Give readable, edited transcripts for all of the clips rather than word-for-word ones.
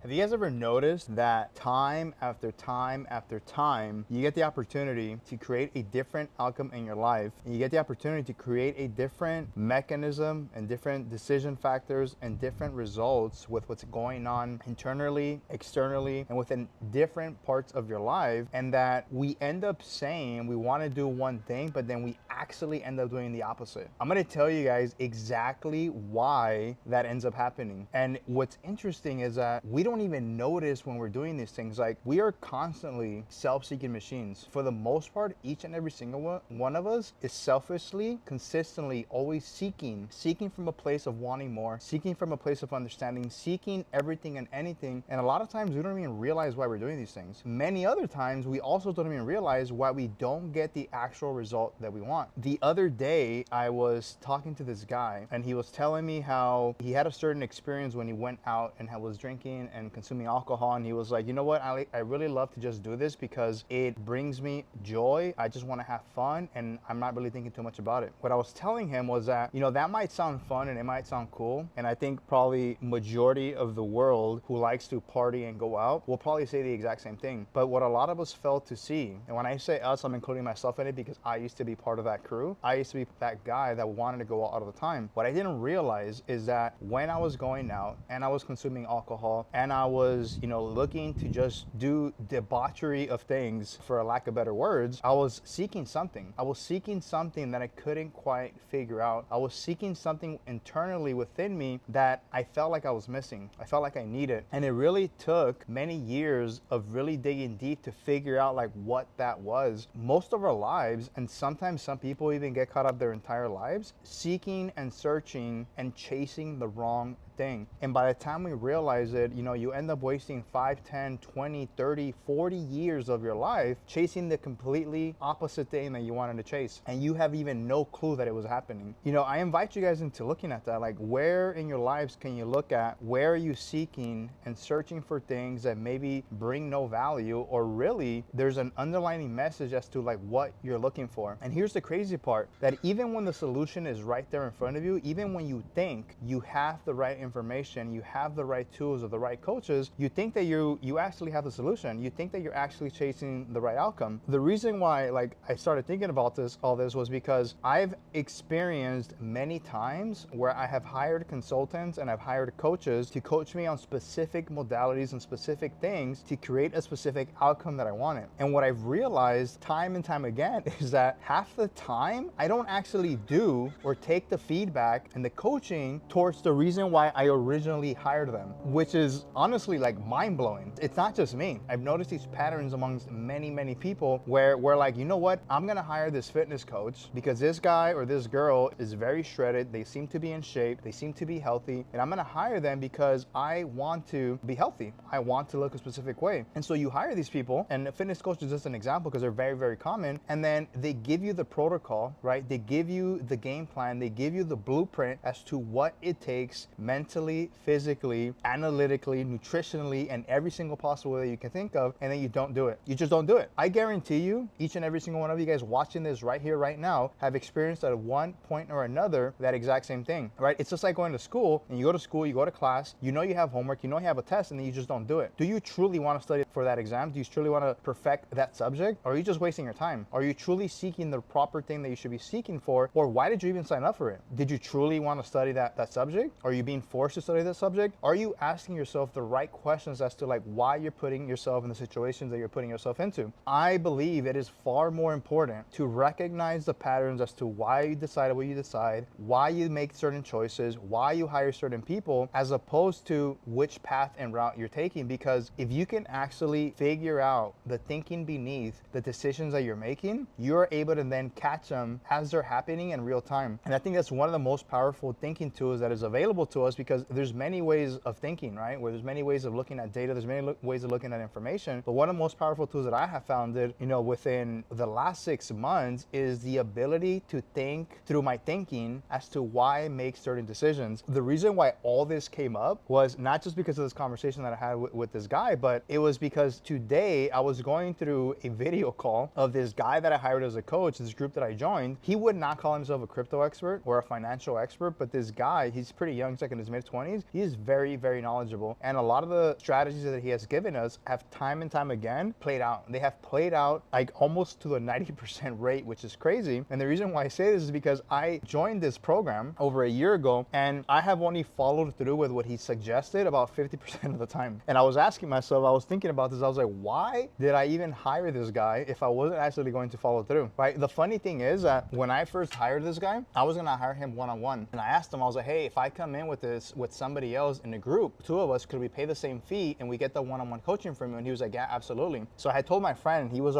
Have you guys ever noticed that time after time after time, you get the opportunity to create a different outcome in your life, and you get the opportunity to create a different mechanism and different decision factors and different results with what's going on internally, externally, and within different parts of your life, and that we end up saying we want to do one thing, but then we actually end up doing the opposite. I'm going to tell you guys exactly why that ends up happening. And what's interesting is that we don't even notice when we're doing these things. Like, we are constantly self-seeking machines. For the most part, each and every single one of us is selfishly, consistently, always seeking from a place of wanting more, seeking from a place of understanding, seeking everything and anything. And a lot of times we don't even realize why we're doing these things. Many other times we also don't even realize why we don't get the actual result that we want. The other day, I was talking to this guy, and he was telling me how he had a certain experience when he went out and was drinking and consuming alcohol, and he was like, you know what, I really love to just do this because it brings me joy. I just want to have fun, and I'm not really thinking too much about it. What I was telling him was that, you know, that might sound fun and it might sound cool, and I think probably majority of the world who likes to party and go out will probably say the exact same thing. But what a lot of us fail to see, and when I say us, I'm including myself in it because I used to be part of that crew. I used to be that guy that wanted to go out all the time. What I didn't realize is that when I was going out and I was consuming alcohol and I was, you know, looking to just do debauchery of things, for a lack of better words, I was seeking something. I was seeking something that I couldn't quite figure out. I was seeking something internally within me that I felt like I was missing. I felt like I needed. And it really took many years of really digging deep to figure out like what that was. Most of our lives, and sometimes some people even get caught up their entire lives, seeking and searching and chasing the wrong thing. And by the time we realize it, you know, you end up wasting 5, 10, 20, 30, 40 years of your life chasing the completely opposite thing that you wanted to chase. And you have even no clue that it was happening. You know, I invite you guys into looking at that. Like, where in your lives can you look at, where are you seeking and searching for things that maybe bring no value, or really there's an underlying message as to like what you're looking for. And here's the crazy part, that even when the solution is right there in front of you, even when you think you have the right information, you have the right tools or the right coaches, you think that you actually have the solution. You think that you're actually chasing the right outcome. The reason why like I started thinking about all this was because I've experienced many times where I have hired consultants and I've hired coaches to coach me on specific modalities and specific things to create a specific outcome that I wanted. And what I've realized time and time again is that half the time I don't actually do or take the feedback and the coaching towards the reason why I originally hired them, which is honestly like mind-blowing. It's not just me. I've noticed these patterns amongst many people where we're like, you know what, I'm gonna hire this fitness coach because this guy or this girl is very shredded, they seem to be in shape, they seem to be healthy, and I'm gonna hire them because I want to be healthy. I want to look a specific way. And so you hire these people, and a fitness coach is just an example because they're very common, and then they give you the protocol, right? They give you the game plan, they give you the blueprint as to what it takes mentally, physically, analytically, nutritionally, and every single possible way you can think of, and then you don't do it. You just don't do it. I guarantee you, each and every single one of you guys watching this right here, right now, have experienced at one point or another that exact same thing, right? It's just like going to school, and you go to school, you go to class, you know you have homework, you know you have a test, and then you just don't do it. Do you truly want to study for that exam? Do you truly want to perfect that subject? Or are you just wasting your time? Are you truly seeking the proper thing that you should be seeking for? Or why did you even sign up for it? Did you truly want to study that subject? Are you being forced to study that subject? Are you asking yourself the right questions as to like why you're putting yourself in the situations that you're putting yourself into? I believe it is far more important to recognize the patterns as to why you decided what you decide, why you make certain choices, why you hire certain people, as opposed to which path and route you're taking. Because if you can actually figure out the thinking beneath the decisions that you're making, you're able to then catch them as they're happening in real time. And I think that's one of the most powerful thinking tools that is available to us, because there's many ways of thinking, right? Where there's many ways of looking at data, there's many ways of looking at information. But one of the most powerful tools that I have found it, you know, within the last 6 months is the ability to think through my thinking as to why I make certain decisions. The reason why all this came up was not just because of this conversation that I had with this guy, but it was because today I was going through a video call of this guy that I hired as a coach, this group that I joined. He would not call himself a crypto expert or a financial expert, but this guy, he's pretty young, he's like in his mid-20s, he is very, very knowledgeable. And a lot of the strategies that he has given us have time and time again played out. They have played out like almost to the 90% rate, which is crazy. And the reason why I say this is because I joined this program over a year ago, and I have only followed through with what he suggested about 50% of the time. And I was asking myself, I was thinking about this, I was like, why did I even hire this guy if I wasn't actually going to follow through, right? The funny thing is that when I first hired this guy, I was gonna hire him one-on-one. And I asked him, I was like, hey, if I come in with somebody else in the group, two of us, could we pay the same fee and we get the one-on-one coaching from you? And he was like, yeah, absolutely. So I had told my friend, he was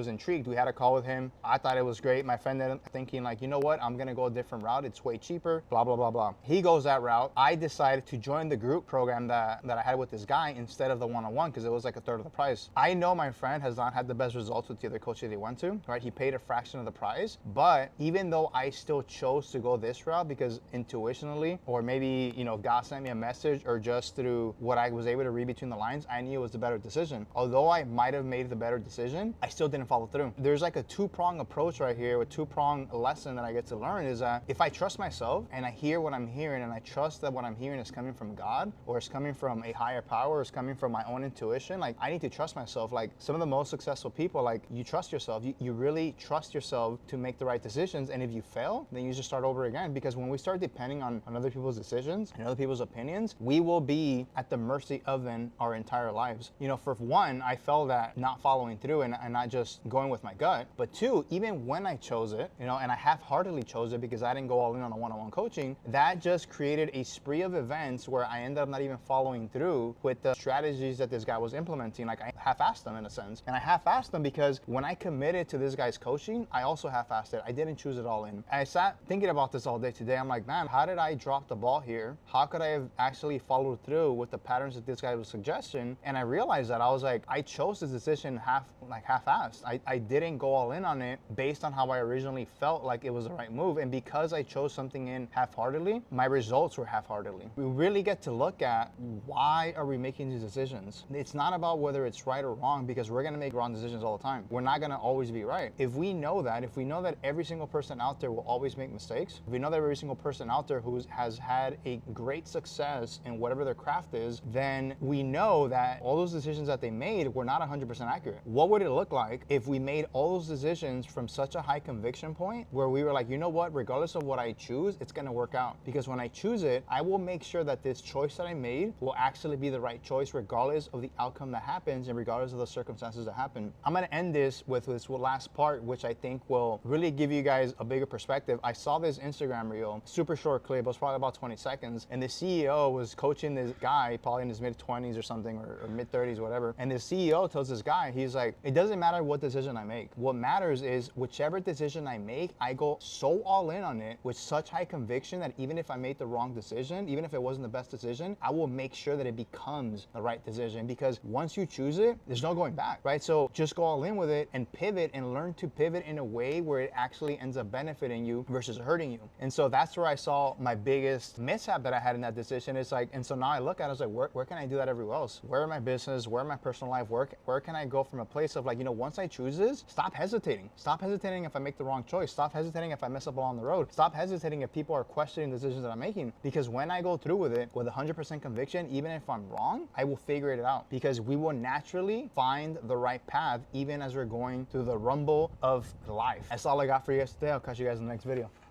intrigued. We had a call with him. I thought it was great. My friend ended up thinking like, you know what? I'm gonna go a different route. It's way cheaper, blah, blah, blah, blah. He goes that route. I decided to join the group program that I had with this guy instead of the one-on-one because it was like a third of the price. I know my friend has not had the best results with the other coach that he went to, right? He paid a fraction of the price, but even though I still chose to go this route because intuitionally, or maybe, you know, God sent me a message or just through what I was able to read between the lines, I knew it was the better decision. Although I might have made the better decision, I still didn't follow through. There's like a two-prong approach right here, a two-prong lesson that I get to learn is that if I trust myself and I hear what I'm hearing and I trust that what I'm hearing is coming from God or it's coming from a higher power or it's coming from my own intuition, like I need to trust myself. Like some of the most successful people, like you trust yourself, you really trust yourself to make the right decisions. And if you fail, then you just start over again. Because when we start depending on other people's decisions and other people's opinions, we will be at the mercy of them our entire lives. You know, for one, I felt that not following through and not just going with my gut, but two, even when I chose it, you know, and I half-heartedly chose it because I didn't go all in on a one-on-one coaching, that just created a spree of events where I ended up not even following through with the strategies that this guy was implementing. Like I half-assed them in a sense. And I half-assed them because when I committed to this guy's coaching, I also half-assed it. I didn't choose it all in. And I sat thinking about this all day today. I'm like, man, how did I drop the ball here? How could I have actually followed through with the patterns that this guy was suggesting? And I realized that I was like, I chose this decision half-assed. I didn't go all in on it based on how I originally felt like it was the right move. And because I chose something in half-heartedly, my results were half-heartedly. We really get to look at why are we making these decisions? It's not about whether it's right or wrong, because we're gonna make wrong decisions all the time. We're not gonna always be right. If we know that every single person out there will always make mistakes, if we know that every single person out there who has had a great success in whatever their craft is, then we know that all those decisions that they made were not 100% accurate. What would it look like if we made all those decisions from such a high conviction point where we were like, you know what, regardless of what I choose, it's gonna work out? Because when I choose it, I will make sure that this choice that I made will actually be the right choice regardless of the outcome that happens and regardless of the circumstances that happen. I'm gonna end this with this last part, which I think will really give you guys a bigger perspective. I saw this Instagram reel, super short clip, it was probably about 20 seconds, and the CEO was coaching this guy, probably in his mid-20s or something, or mid-30s, whatever, and the CEO tells this guy, he's like, it doesn't matter what decision I make. What matters is whichever decision I make, I go so all in on it with such high conviction that even if I made the wrong decision, even if it wasn't the best decision, I will make sure that it becomes the right decision, because once you choose it, there's no going back, right? So just go all in with it and pivot and learn to pivot in a way where it actually ends up benefiting you versus hurting you. And so that's where I saw my biggest mishap that I had in that decision. It's like, and so now I look at it, I was like, where can I do that everywhere else? Where in my business, where in my personal life, where can I go from a place of like, you know, once I choose this, stop hesitating. Stop hesitating if I make the wrong choice. Stop hesitating if I mess up along the road. Stop hesitating if people are questioning the decisions that I'm making. Because when I go through with it with 100% conviction, even if I'm wrong, I will figure it out, because we will naturally find the right path even as we're going through the rumble of life. That's all I got for you guys today. I'll catch you guys in the next video.